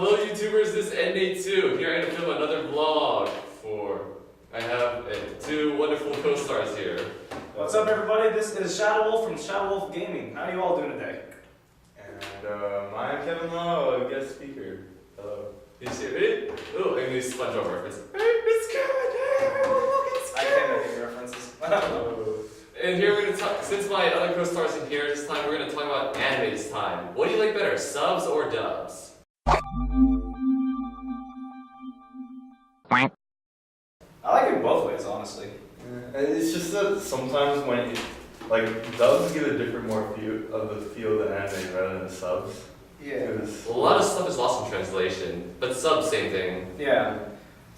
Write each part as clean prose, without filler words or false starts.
Hello YouTubers, this is NA2. Here I'm going to film another vlog I have two wonderful co-stars here. What's up everybody, this is Shadowwulf from Shadowwulf Gaming. How are you all doing today? And I'm Kevin Lao, guest speaker. Hello. You see it? Oh, I need a SpongeBob reference. Hey, it's Kevin! Hey, everyone, look, it's I Kevin! can't make references. And here we're going to talk, since my other co-stars in here this time, we're going to talk about anime this time. What do you like better, subs or dubs? I like it both ways, honestly. It's just that sometimes when dubs give a different more feel of the feel of the anime rather than subs. Yeah. Well, a lot of stuff is lost in translation, but subs, same thing. Yeah.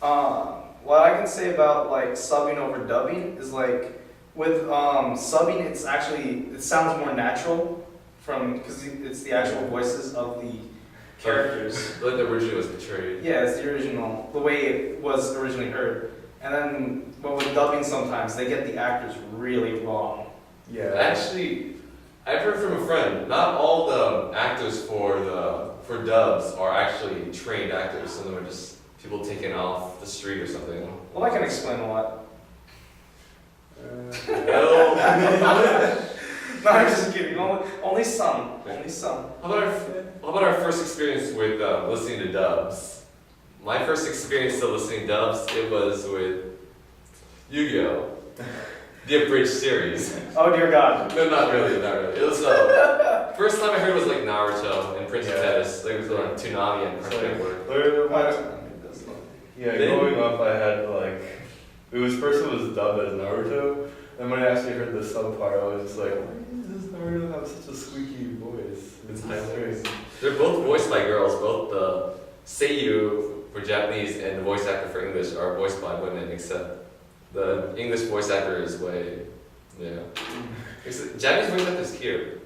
What I can say about like subbing over dubbing is like with subbing, it sounds more natural because it's the actual voices of the characters. Like the original was portrayed. Yeah, it's the original, the way it was originally heard. And then, but with dubbing sometimes, they get the actors really wrong. Yeah. Actually, I've heard from a friend, not all the actors for dubs are actually trained actors. Some of them are just people taken off the street or something. Well, that can explain a lot. No. No, I'm just kidding. Only some. Only some. How about our first experience with listening to dubs? My first experience to listening to dubs, it was with Yu-Gi-Oh! The abridged series. Oh dear God. No, not really, not really. It was first time I heard it was like Naruto and Princess Tennis. Like it was like Toonami and Cartoon Network. Growing up I had it was dubbed as Naruto, and when I actually heard the sub part I was just like, why does this Naruto have such a squeaky voice? It's hilarious. They're both voiced by girls. Both the Seiyu for Japanese and the voice actor for English are voiced by women, except the English voice actor is Japanese voice actor is cute.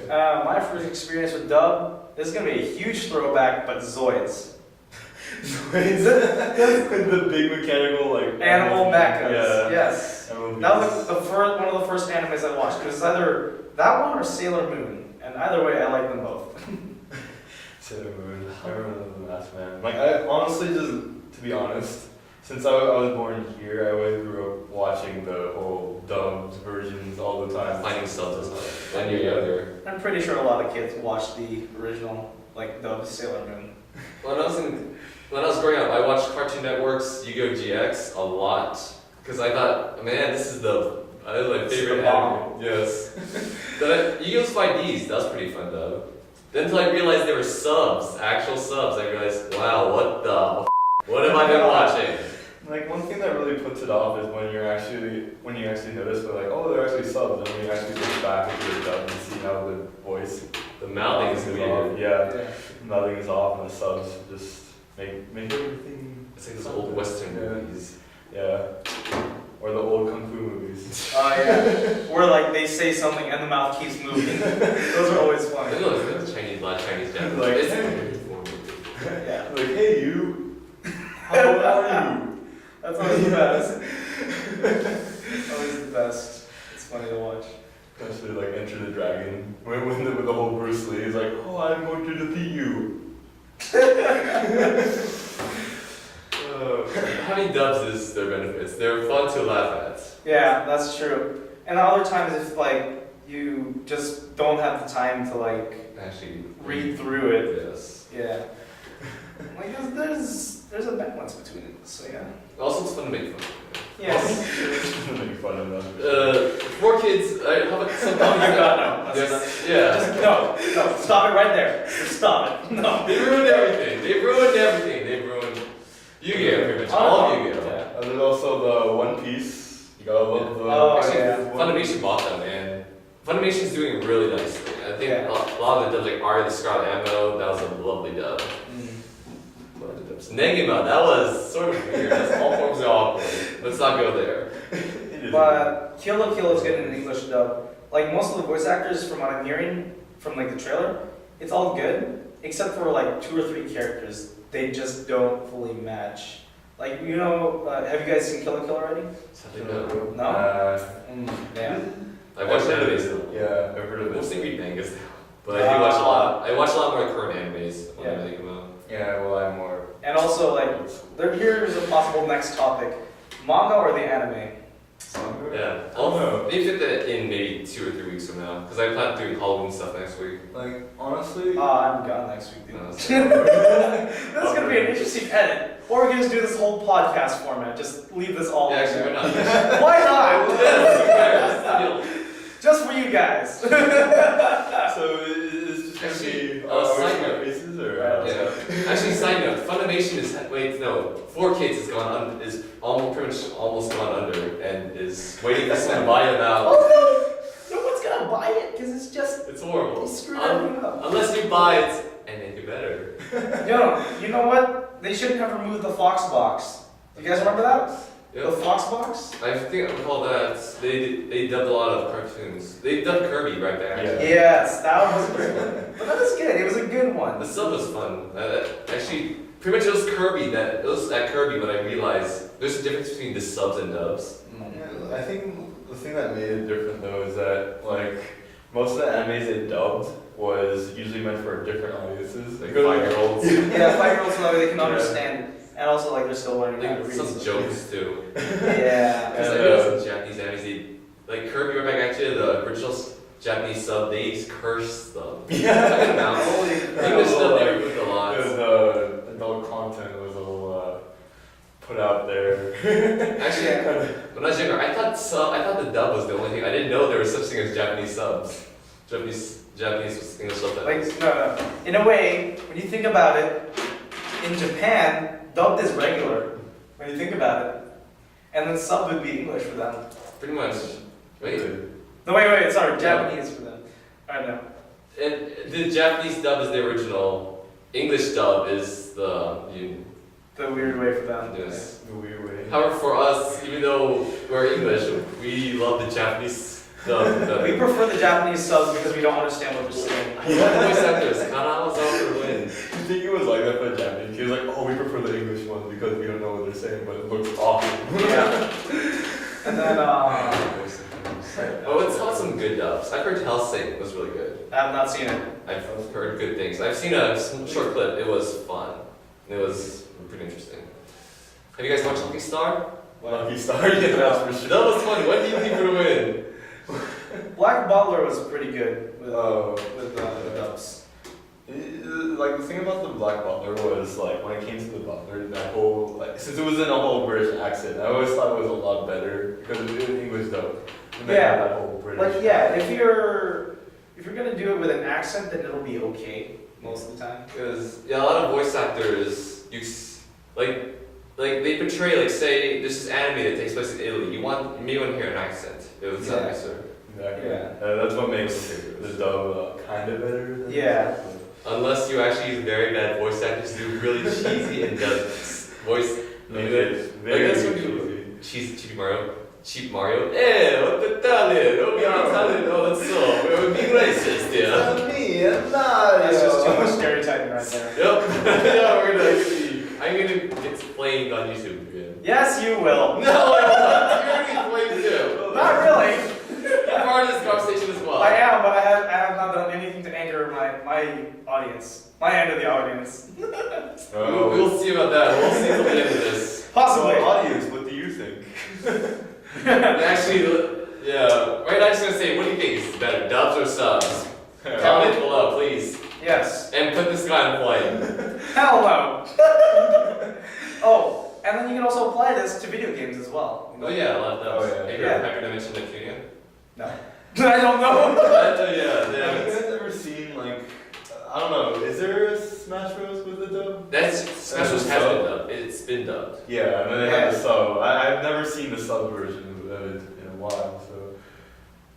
My first experience with dub, this is going to be a huge throwback, but Zoids. Zoids? The big mechanical Animal mechas, yeah. yes. That was one of the first animes I watched. It was either that one or Sailor Moon, and either way I like them both. Sailor Moon, I remember the last man. I honestly to be honest, since I was born here, I always grew up watching the whole dubbed versions all the time. Finding subs when you're younger. I'm pretty sure a lot of kids watched the original, dubbed Sailor Moon. When I was growing up, I watched Cartoon Network's Yu-Gi-Oh! GX a lot because I thought, man, this is my favorite anime. Yes. Yu-Gi-Oh's 5Ds, that was pretty fun though. Then until I realized there were subs, actual subs, I realized, wow, what have I been watching? One thing that really puts it off is when you actually notice, oh, they're actually subs, and when you actually look back at the dub and see how the voice, the mouthing is weird. Yeah, the mouthing is off, and the subs just make everything. It's like those old Western movies. Yeah. Or the old Kung Fu movies. Oh yeah. Where they say something and the mouth keeps moving. Those are always funny. No, it's a Chinese Japanese. Yeah. Hey you, how are you? That's always the best. Always the best. It's funny to watch. Especially Enter the Dragon. With the whole Bruce Lee, he's like, oh, I'm going to defeat you. Having dubs is their benefits. They're fun to laugh at. Yeah, that's true. And other times if you just don't have the time to actually read through it. Yes. Yeah. There's a balance between it. So yeah. Also, it's fun to make fun. Yes. Make fun of them. For kids, how about some no. Yes. Yeah. Just, no. Stop it right there. Just stop it. No. They ruined everything. They ruined Yu-Gi-Oh! Pretty much. All of Yu-Gi-Oh! Yeah. And then also the One Piece. You gotta love the. Actually, yeah. Funimation bought them, and Funimation's doing really nicely. I think a lot of the dubs, like Ari the Scarlet Ammo, that was a lovely dub. Negima, that was sort of weird. That's all forms of awkward. Let's not go there. But Kill la Kill is getting an English dub. Most of the voice actors, from what I'm hearing from the trailer, it's all good except for 2 or 3 characters. They just don't fully match. Have you guys seen Kill la Kill already? No. Yeah. I watched animes though. Yeah, I've heard of it. Mostly read mangas now. But I watch a lot more current animes. next topic. Manga or the anime? Yeah. I don't know. Maybe fit that in maybe 2 or 3 weeks from now. Because I plan doing Halloween stuff next week. Like, honestly, I'm gone next week, dude. So- That's gonna be an interesting edit. Or we can just do this whole podcast format. Just leave this all. Yeah, in actually, there. why not? Why not? Yes, Just for you guys. so it's just gonna be side our note. faces or Yeah. Actually, side note, Funimation is wait no, 4Kids is almost pretty much almost gone under and is waiting for someone to buy it out. Oh no! No one's gonna buy it because it's just It's horrible. they screwed everything up. Unless you buy it and make it better. You know what? They shouldn't have removed the Fox box. You guys remember that? The Yep. Fox box? I think I recall that they dubbed a lot of cartoons. They dubbed Kirby right back. Yeah. Yes, that was a good one. But that was good. It was a good one. The sub was fun. Actually, pretty much it was Kirby it was at Kirby when I realized there's a difference between the subs and dubs. Yeah, I think the thing that made it different though is that like most of the animes they dubbed was usually meant for different audiences, Like 5-year-olds. Yeah, 5-year-olds so that way they can Yeah. understand it. And also like they're still learning how to Like read. some jokes too. Yeah. Because I And, noticed in Japanese animes, like Kirby right back actually the original Japanese sub, they curse them. Yeah. Holy crap. English dub they improved a lot. Because the adult content was a little put out there. Actually, Yeah. when I was younger, I thought the dub was the only thing. I didn't know there was such thing as Japanese subs. Japanese was English subtitles. No. In a way, when you think about it, in Japan, dubbed is regular. When you think about it. And then sub would be English for them. Pretty much. Wait. No, wait, sorry, Japanese for them. I know. And the Japanese dub is the original. English dub is the The weird way for them. yes. The weird way. However, for us, even though we're English, we love the Japanese dub. We prefer the Japanese subs because we don't understand what they're saying. The voice actors, Kana was out for the win. I think it was like that for the Japanese kids, like, oh, we prefer the English one because we don't know what they're saying, but it looks awesome. Yeah. And then, Oh, it's had some good dubs. I've heard Hellsing was really good. I have not seen it. I've heard good things. I've seen a short clip. It was fun. It was pretty interesting. Have you guys watched Lucky Star? Lucky Star, yeah, that's for sure. That was funny. What do you think would win? Black Butler was pretty good with, Oh. with the dubs. Like the thing about the Black Butler was like when it came to the Butler, that whole like since it was in a whole British accent, I always thought it was a lot better because it was in English dub. And they Yeah. had that whole British. Like, yeah, if you're gonna do it with an accent, then it'll be okay most of the time. Because yeah, a lot of voice actors, like they portray like say this is anime that takes place in Italy. You want to hear an accent. It would sound Yeah. nicer. Exactly. Yeah. That's what makes the dub kind of better. Than Yeah. Unless you actually use very bad voice actors who do really cheesy and dub voice. Like it's very Like, that's what cheesy. Cheap Mario. What the Italian? Oh, you're Italian. Oh, that's so. It would be racist, yeah. Me and Mario. That's just too much stereotyping right there. Yep. Yeah, I'm gonna get flamed on YouTube again. Yes, you will. No, I'm not. You're gonna get flamed too. Not really. You're part of this conversation as well. I am, but I have not done anything to anger my audience. My end of the audience. We'll see about that. We'll see at the end of this. Possibly. Audience, what do you think? Actually, yeah. Right now, I'm just gonna say, what do you think is better, dubs or subs? Comment below, please, Yes. and put this guy on flame. Hell no. Oh, and then you can also apply this to video games as well. Oh yeah, I love dubs. Oh, yeah. Have you Yeah. ever mentioned Neptunia? No. I don't know. Yeah, Have yeah. you guys ever seen like I don't know, is there a Smash Bros with a dub? That's Smash Bros has been dubbed. It's been dubbed. Yeah, and then they have the sub. I've never seen the sub version of it in a while, so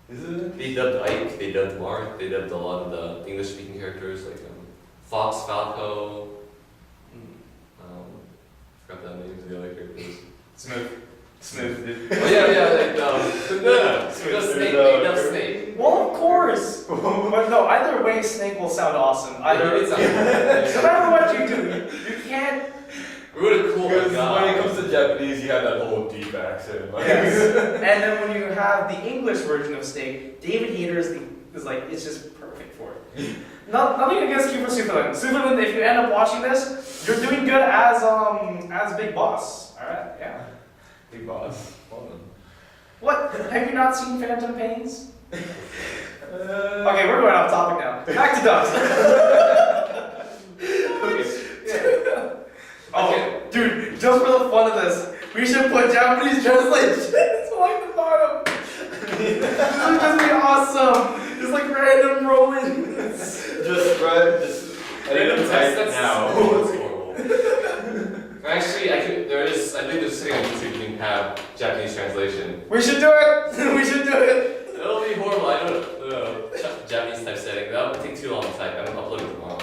is it? They dubbed Ike. They dubbed Mark. They dubbed a lot of the English-speaking characters like Fox, Falco. Forgot the names of the other characters. Smooth. Oh yeah, no, Snake. They dubbed Snake. Well, of course. But no, either way, Snake will sound awesome. Either It's no matter what you do, you can't. We would have cool Because God. when it comes to Japanese, you have that whole deep accent. Like, Yes. And then when you have the English version of Snake, David Hayter is like it's just perfect for it. Nothing against you for Superman. Superman, if you end up watching this, you're doing good as Big Boss. Alright, yeah. Big boss. Well done. What? Have you not seen Phantom Pains? Okay, we're going off topic now. Back to dubs. Oh, dude, just for the fun of this, we should put Japanese translations like the bottom. This would just be awesome. Just like random rolling. Just random text now. It's horrible. Actually, I believe there's a thing on YouTube you can have Japanese translation. We should do it. We should do it. It'll be horrible. I don't know. Japanese type setting. That would take too long to type. I'm gonna upload it tomorrow.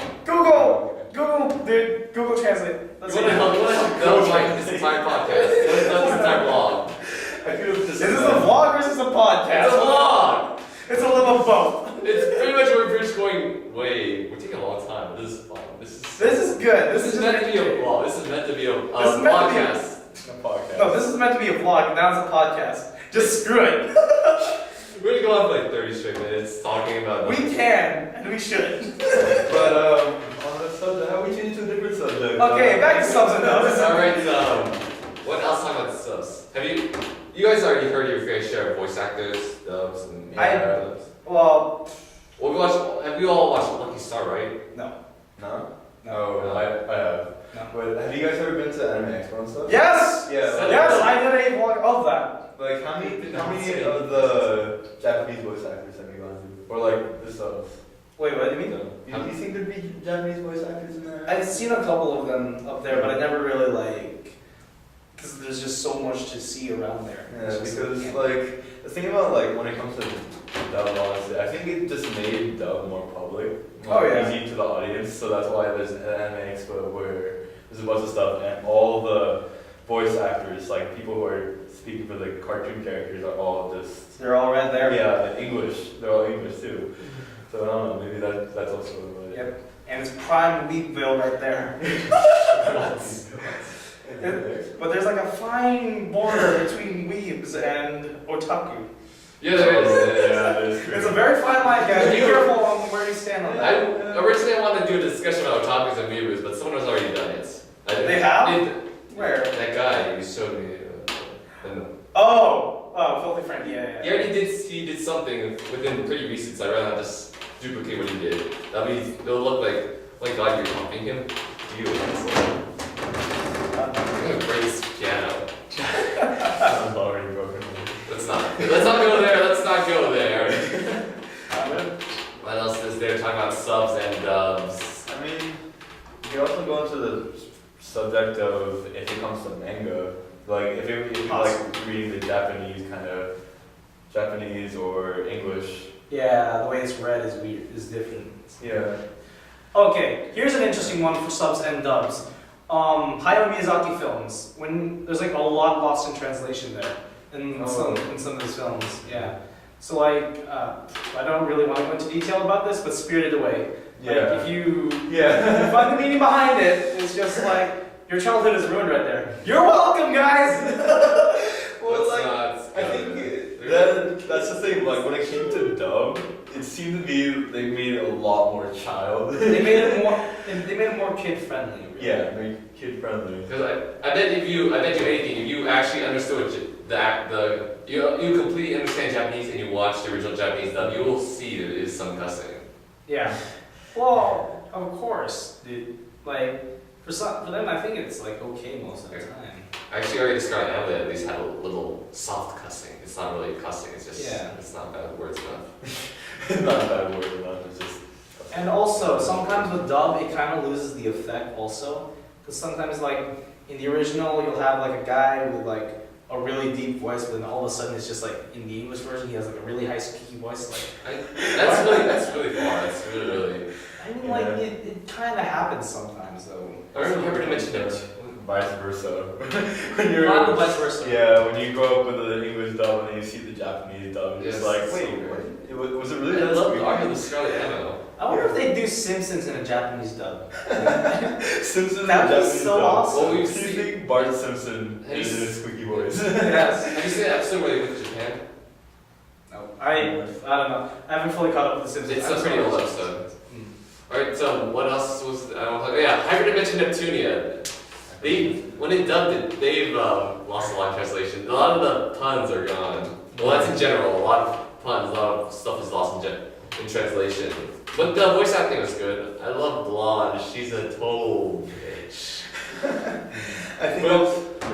Google, dude. Google Translate. Let's You wanna help this entire podcast? This entire vlog. I feel Is this a vlog or is this a podcast? It's a vlog. It's a little of both. It's pretty much where we're just going. Wait, we're taking a long time. This is fun. This is good. This is meant to be a vlog. This is meant to be a This is meant to be a- podcast. a podcast. No, this is meant to be a vlog, and now it's a podcast. Just screw it. We're gonna go on for like 30 straight minutes talking about. We can, and we should. But on the subject, how we change to a different subject? Okay, back to subs and dubs. Alright, what else talking about the subs? Have you guys already heard your fair share of voice actors, dubs, and dubs? Well, Have you all watched Lucky Star, right? no. No? No. Oh, I have. No. But have you guys ever been to Anime Expo and stuff? Yes! Yeah. Yes, I did a vlog of that. Like how many of the Japanese voice actors have you gone to? Or like the subs? Wait, what do you mean? Do you think there'd be Japanese voice actors in there? I've seen a couple of them up there, but I never really because there's just so much to see around there. Yeah, It's just because yeah. like the thing about like when it comes to dub, honestly, I think it just made dub more public, Oh, yeah. easy to the audience. So that's why there's an Anime Expo where there's a bunch of stuff, and all the voice actors, like people who are speaking for the cartoon characters, are all just They're all right there. yeah, English. They're all English too. So I don't know. Maybe that's also about it. Yep. And it's prime Weepville right there. But there's like a fine border between weebs and otaku. Yeah, there is. Yeah, that is true. It's a very fine line, guys. Be careful on where you stand on that. Originally I wanted to do a discussion about otakus and weebus, but someone has already done it. They have? Where? That guy you showed me. Oh, Filthy Frank. Yeah. He already did something within pretty recent, so I'd rather not just duplicate what he did. It'll look like, oh my god, you're copying him? You asshole. I'm gonna break this piano. I'm already broken. Let's not go there, let's not go there. What else is there? Talking about subs and dubs. I mean, you can also go into the subject of if it comes to manga, like if you like reading the Japanese or English. Yeah, the way it's read is weird, is different. Yeah. Okay, here's an interesting one for subs and dubs. Hayao Miyazaki films. When there's like a lot lost in translation there in some of his films. Yeah. So like, I don't really want to go into detail about this, but Spirited Away. Like, if you find the meaning behind it, it's just like your childhood is ruined right there. You're welcome, guys. I think that's the thing. Like when it came to dub, it seemed to be they made it a lot more child. They made it more kid friendly. Really. Yeah, very kid friendly. Because I bet you anything, if you actually understood you completely understand Japanese and you watch the original Japanese dub, you will see there is some cussing. Yeah. Well, of course, dude. Like for them, I think it's like okay most of the time. I actually already discovered now that at least have a little soft cussing. It's not really cussing, it's just it's not bad words enough. Not bad word enough, it's just. And also, sometimes with dub, it kind of loses the effect also. Because sometimes, like, in the original, you'll have, like, a guy with, like, a really deep voice, but then all of a sudden it's just, like, in the English version, he has, like, a really high, squeaky voice. Like, that's really far. That's really. I mean, like, it kind of happens sometimes, though. I remember to mention it. Vice versa. Not the vice versa. Yeah, when you grow up with the English dub and you see the Japanese dub, it's Yes, like, so wait, good. was it really I that love sweet? the Ark of the Scarlet Ammo. I wonder if they do Simpsons in a Japanese dub. Simpsons That'd be Japanese so dub. awesome. Well, Do you think Bart Simpson Have you is in a squeaky voice? Yes. Have you seen that episode where they went to Japan? No, I don't know. I haven't fully caught up with the Simpsons. It's a pretty old episode. Alright, so what else was I don't know. Yeah, Hyperdimension Neptunia. When they dubbed it, they've lost a lot of translation. A lot of the puns are gone. Well, that's in general. A lot of puns, a lot of stuff is lost in translation. But the voice acting was good. I love Blonde. She's a total bitch. I think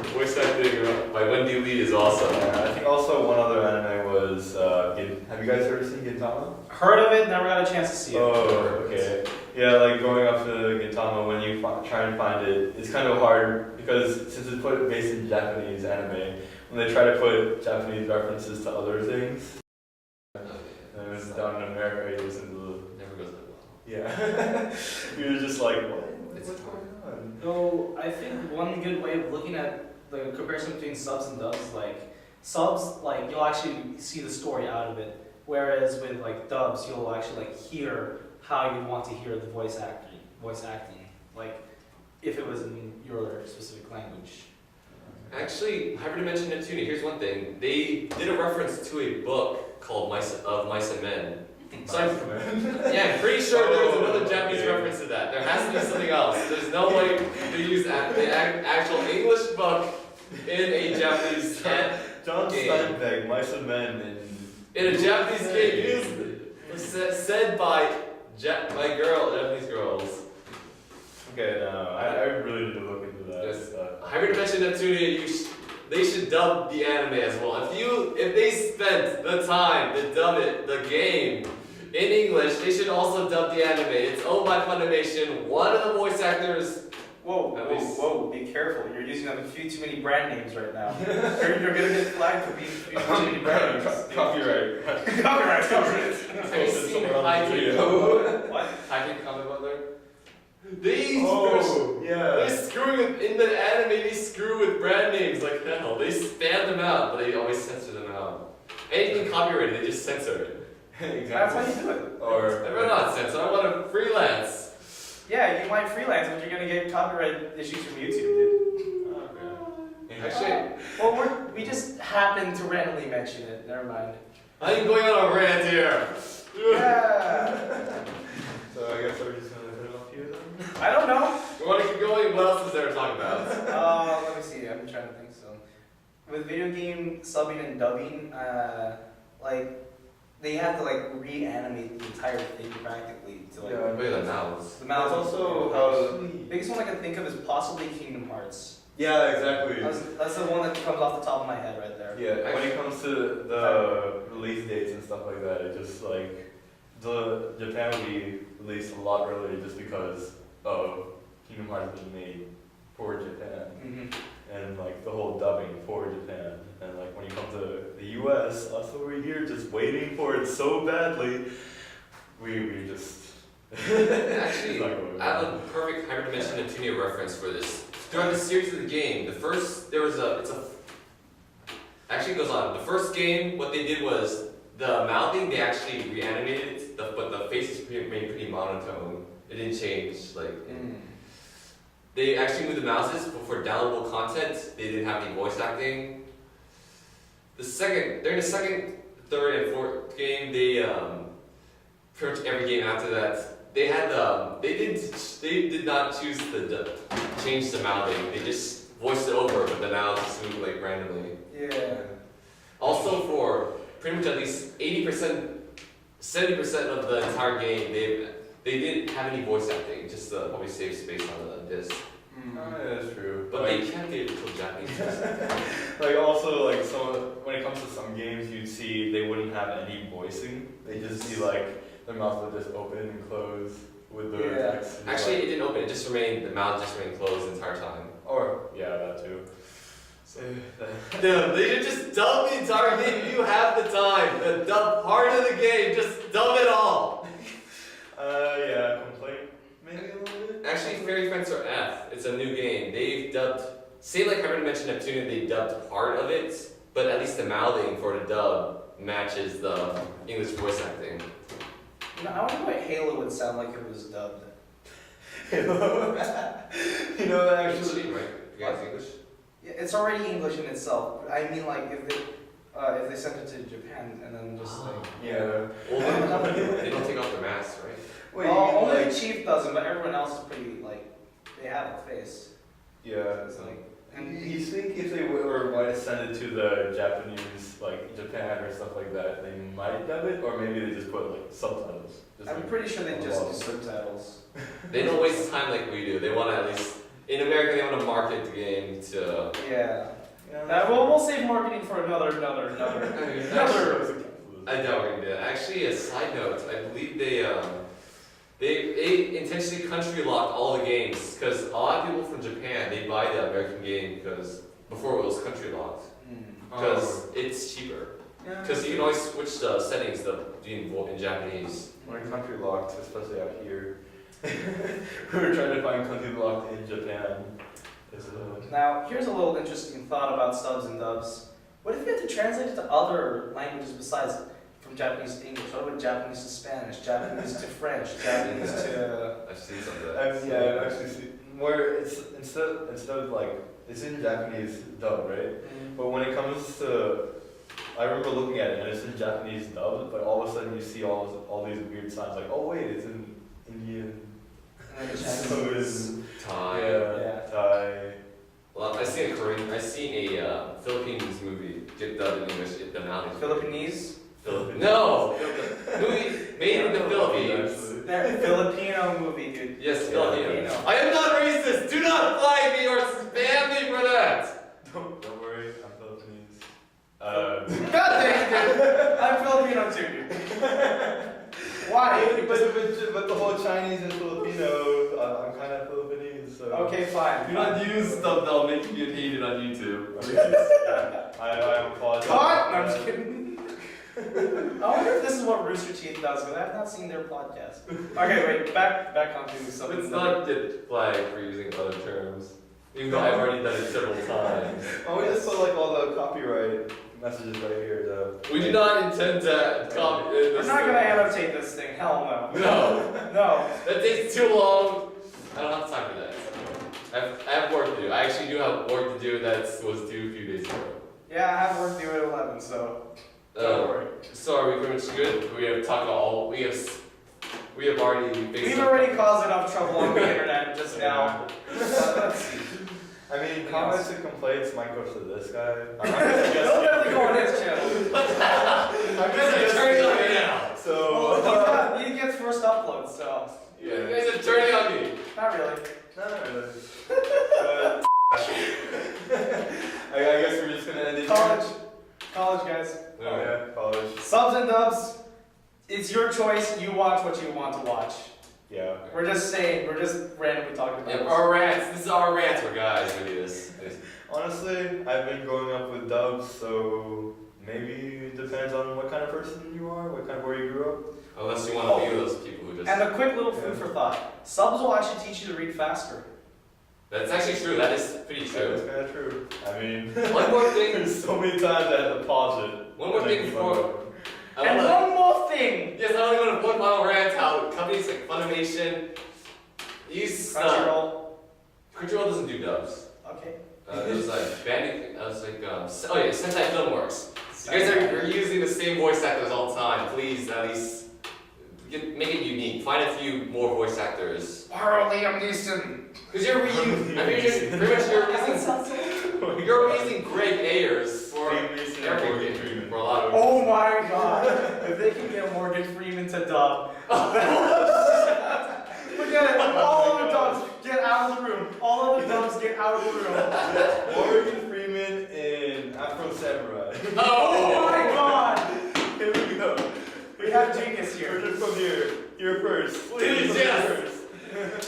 voice acting by Wendy Lee is awesome. I think also one other anime was have you guys ever seen Gintama? Heard of it, never got a chance to see it. Oh, okay. Yeah, like going up to Gintama, when you try and find it, it's kind of hard because since it's based in Japanese anime, when they try to put Japanese references to other things, and it's down in America, it Never goes that well. yeah. You're just like, what's going on? So I think one good way of looking at the comparison between subs and dubs is like subs, like you'll actually see the story out of it, whereas with like dubs, you'll actually like hear how you want to hear the voice acting, like if it was in your specific language. Actually, Hyperdimension Neptunia, here's one thing. They did a reference to a book called Mice and Men. So I'm pretty sure there was another Japanese reference to that. There has to be something else. There's no way to use the actual English book in a Japanese John game. Steinbeck, Mice and Men, In a Japanese game, said by Japanese girls. Okay, no, I really need to look into that. Yes. Hyperdimension Neptunia, they should dub the anime as well. If they spent the time to dub the game in English, they should also dub the anime. It's owned by Funimation. One of the voice actors. Whoa, be careful. You're using a few too many brand names right now. You're gonna get flagged for being too many brand names. Copyright. Copyright. Have you seen What? Haikyuu Comic Butler? Yeah. They screw in the anime. They screw with brand names like hell. They spam them out, but they always censor them out. Anything copyrighted, they just censor it. Exactly. That's how you do it. I'd rather not censor. I want to freelance. Yeah, you might freelance, but you're gonna get copyright issues from YouTube, dude. Okay. Actually, Well, we just happened to randomly mention it. Never mind. I ain't going on a rant here. Yeah. So I guess we're just gonna put it off here then? I don't know. We want to keep going. What else is there to talk about? Let me see. I'm trying to think. So, with video game subbing and dubbing, like they have to like reanimate the entire thing practically to like. Yeah. Look at the mouths. The mouth. That's also The biggest one I can think of is possibly Kingdom Hearts. Yeah, exactly. That's the one that comes off the top of my head right there. Yeah, when it comes to the release dates and stuff like that, it just like Japan will be released a lot earlier just because of Kingdom Hearts being made for Japan and like the whole dubbing for Japan. And like when you come to the US, us over here just waiting for it so badly, we just Actually, I have a perfect Hyperdimension Neptunia reference for this. Throughout the series of the game, actually it goes on. The first game, what they did was the mouthing, they actually reanimated it, but the faces remained pretty monotone. It didn't change. They actually moved the mouses, but for downloadable content, they didn't have any voice acting. During the second, third, and fourth game, they pretty much every game after that, they did not choose to change the mouthing. They just voiced it over, but the mouths just moved like randomly. Yeah. Also, for pretty much at least 80%, 70% of the entire game, they didn't have any voice acting, just to probably save space on the disc. Yeah, that's true. But they can't get it till Japanese. Like also like when it comes to some games, you'd see they wouldn't have any voicing. They just see like their mouth would just open and close with the text. Actually, it didn't open. The mouth just remained closed the entire time. Or yeah, that too. So, Dude, they should just dub the entire game. You have the time. The dub part of the game, just dub it all. Yeah, complaint maybe a little bit. Actually, Fairy Fencer F, it's a new game. They've dubbed, say like Hyperdimension Neptunia, they dubbed part of it, but at least the mouthing for the dub matches the English voice acting. I wonder what Halo would sound like if it was dubbed. Actually, right? You guys English? Yeah, it's already English in itself. I mean, like if they sent it to Japan and then just like yeah. Well, they don't take off their masks, right? only the chief doesn't, but everyone else is pretty like they have a face. Yeah. It's like, And and you think if they might have sent it to the Japanese, like Japan or stuff like that, they might dub it, or maybe they just put like subtitles. Just I'm like, pretty sure they on the just do bottom. subtitles. They don't waste time like we do. They want to at least in America they want to market the game to. Yeah. Yeah. We'll save marketing for another. I doubt we're gonna do that. Actually, a side note, I believe they intentionally country locked all the games because a lot of people from Japan they buy the American game because before it was country locked because it's cheaper. Because you can always switch the settings to be in Japanese. We're country locked, especially out here. We were trying to find country locked in Japan. Now, here's a little interesting thought about subs and dubs. What if you had to translate it to other languages besides from Japanese to English? What about Japanese to Spanish, Japanese to French, Japanese to... I've seen some of that. Yeah, I've actually seen where it's instead of like it's in Japanese dub, right? But when it comes to, I remember looking at it and it's in Japanese dub, but all of a sudden you see all these weird signs like, oh wait, it's in Indian. So it's Thai. Yeah, Thai. Well, I seen a Korean. I seen a Philippines movie get dubbed in English. It now Philippines? No, movie made in the Philippines. They're Filipino movie, dude. Yes, Filipino. I am not racist. Do not flag me or spam me for that. Don't worry, I'm Philippines. God dang it! I'm Filipino too, dude. Why? But the whole Chinese and Filipino, I'm kind of Filipinese, so. Okay, fine. Do not use stuff that'll make you get hated on YouTube. I apologize. Cut! No, I'm just kidding. I wonder if this is what Rooster Teeth does, because I have not seen their podcast. Okay, wait, back onto something. Let's not get flagged for using other terms. Even though I've already done it several times. Oh, we just put like all the copyright messages right here, though. We do not intend to copy this. We're not gonna annotate this thing, hell no. No. No. That takes too long. I don't have time for that. I have work to do. I actually do have work to do that was due a few days ago. Yeah, I have work due at 11, so don't worry. So are we pretty much good? We have talked about all. We have already. We've already caused enough trouble on the internet just now. Let's see. I mean, comments and complaints might go to this guy. They'll definitely go on his channel. I'm just turning on me now. So. Well, he gets first upload, so. Yeah, you guys are turning on me. Not really. Not really. I guess we're just gonna end it College, guys. Oh yeah, college. Subs and dubs, it's your choice. You watch what you want to watch. Yeah. We're just randomly talking about Yeah, this. our rants. This is our rants, we're guys. We do this. Honestly, I've been growing up with dubs, so maybe it depends on what kind of person you are, what kind of where you grew up. Unless you want to be those people who just. And a quick little food for thought. Subs will actually teach you to read faster. That's actually true. That is pretty That's true. kind of true. I mean, One more thing. there's so many times I had to pause it. One more thing before. And one more thing. Yes, I want to go to one final rant. How companies like Funimation use Crunchyroll doesn't do dubs. Okay. There's like Bandit. Oh yeah, Sentai Filmworks. You guys are using the same voice actors all the time. Please at least make it unique. Find a few more voice actors. Borrow Liam Neeson. Because you're using Greg Ayers for everything. For a lot of. Oh my god. If they can get Morgan Freeman to dub. Forget it. All of the dubs, get out of the room. All of the dubs, get out of the room. Morgan Freeman in Afro Samurai. Oh my god. Here we go. We have genius here. Just from here. You're first. Please, yes.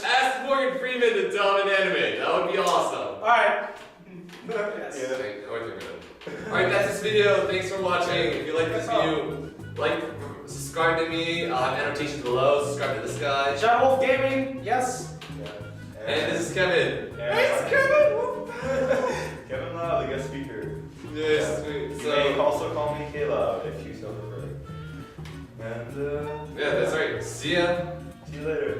Ask Morgan Freeman to dub an anime. That would be awesome. Alright. Yes. Yeah. Alright, that's this video. Thanks for watching. If you like this video, like, subscribe to me. I'll have annotations below. Subscribe to this guy. Shadowwulf Gaming, yes. Yeah. And this is Kevin. It's Kevin. Kevin Lao, the guest speaker. Yes, sweet. You may also call me Kayla if you so prefer. And yeah, that's right. See ya. See you later.